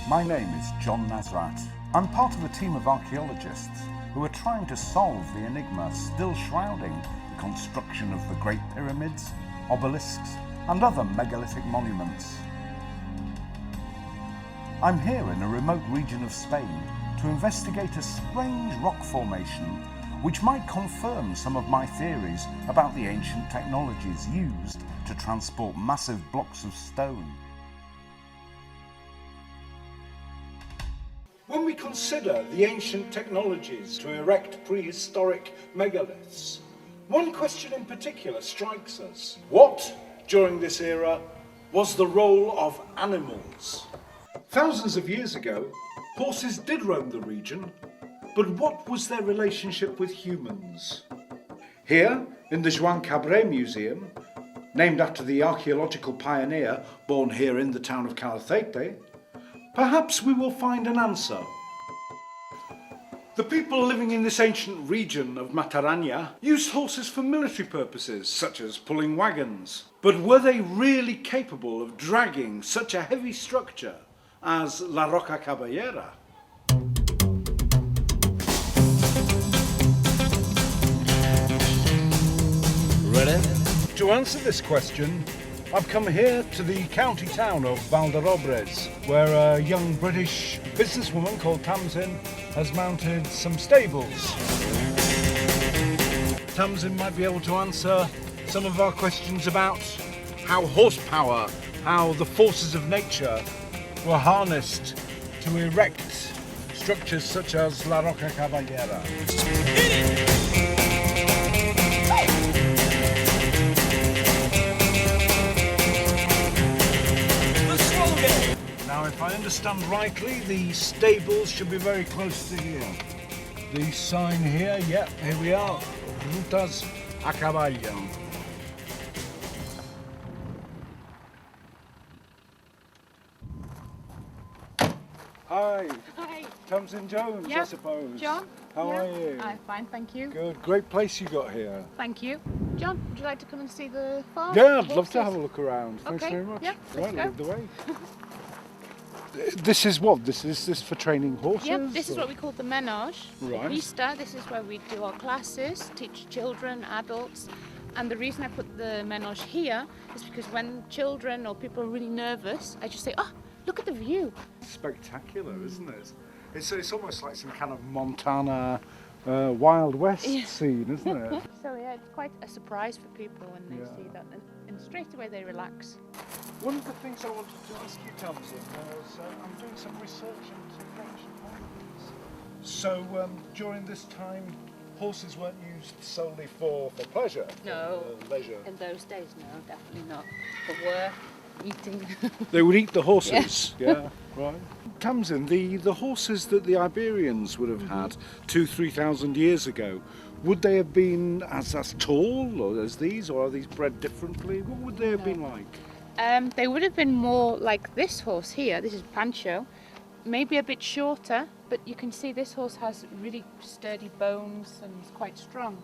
My name is John Nasrat. I'm part of a team of archaeologists who are trying to solve the enigma still shrouding the construction of the Great Pyramids, obelisks, and other megalithic monuments. I'm here in a remote region of Spain to investigate a strange rock formation which might confirm some of my theories about the ancient technologies used to transport massive blocks of stone. When we consider the ancient technologies to erect prehistoric megaliths, one question in particular strikes us. What, during this era, was the role of animals? Thousands of years ago, horses did roam the region, but what was their relationship with humans? Here, in the Joan Cabré Museum, named after the archaeological pioneer born here in the town of Calaceite, perhaps we will find an answer. The people living in this ancient region of Matarranya used horses for military purposes, such as pulling wagons. But were they really capable of dragging such a heavy structure as La Roca Caballera? Ready? To answer this question, I've come here to the county town of Valderrobres, where a young British businesswoman called Tamsin has mounted some stables. Tamsin might be able to answer some of our questions about how horsepower, how the forces of nature were harnessed to erect structures such as La Roca Caballera. Now, if I understand rightly, the stables should be very close to here. The sign here, yep, here we are, Rutas a Caballo. Hi. Hi. Tamsin Jones, I Yeah. suppose. John? How Yeah. are you? I'm fine, thank you. Good, great place you got here. Thank you. John, would you like to come and see the farm? Yeah, I'd love to Horses? have a look around. Thanks Okay, very much. yeah, right, let's go. lead the way. This is what? This is for training horses? Yep, this is or- what we call the menage. Right. Vista, this is where we do our classes, teach children, adults. And the reason I put the menage here is because when children or people are really nervous, I just say, oh, look at the view. Spectacular, isn't it? It's almost like some kind of Montana Wild West Yeah. scene, isn't it? So yeah, it's quite a surprise for people when they Yeah. see that. And straight away they relax. One of the things I wanted to ask you, Tamsin, was I'm doing some research into ancient monuments. So during this time, horses weren't used solely for pleasure? No. For leisure? In those days, no, definitely not. For work, eating. They would eat the horses? Yeah, right. Tamsin, the horses that the Iberians would have had 2,000-3,000 years ago, would they have been as tall or as these, or are these bred differently? What would they have been like? They would have been more like this horse here. This is Pancho. Maybe a bit shorter, but you can see this horse has really sturdy bones and he's quite strong.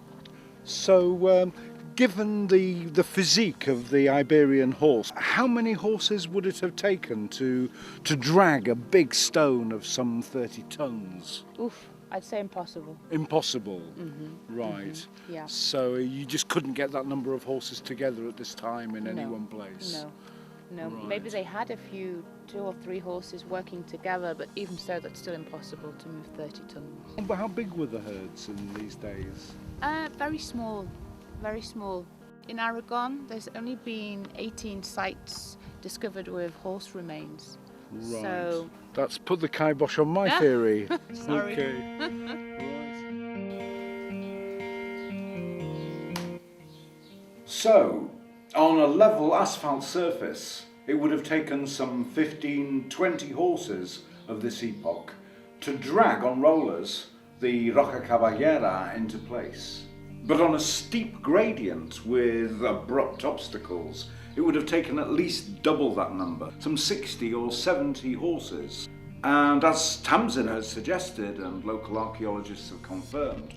So, given the physique of the Iberian horse, how many horses would it have taken to drag a big stone of some 30 tons? Oof, I'd say impossible. Impossible. Right. Yeah. So you just couldn't get that number of horses together at this time in any No, one place? No. Right. Maybe they had a few, 2 or 3 horses working together, but even so, that's still impossible to move 30 tons. But how big were the herds in these days? Very small, very small. In Aragon, there's only been 18 sites discovered with horse remains. Right. So, That's put the kibosh on my Ah. theory. sorry. Okay. Right. So, on a level asphalt surface, it would have taken some 15-20 horses of this epoch to drag on rollers the Roca Caballera into place. But on a steep gradient with abrupt obstacles, it would have taken at least double that number, some 60 or 70 horses. And as Tamsin has suggested and local archaeologists have confirmed,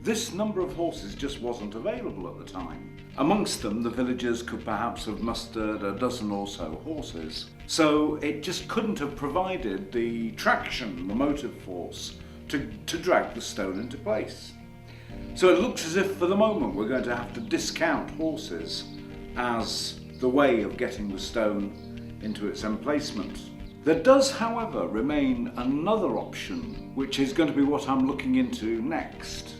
This number of horses just wasn't available at the time. Amongst them, the villagers could perhaps have mustered a dozen or so horses. So it just couldn't have provided the traction, the motive force, to drag the stone into place. So it looks as if for the moment we're going to have to discount horses as the way of getting the stone into its emplacement. There does, however, remain another option, which is going to be what I'm looking into next.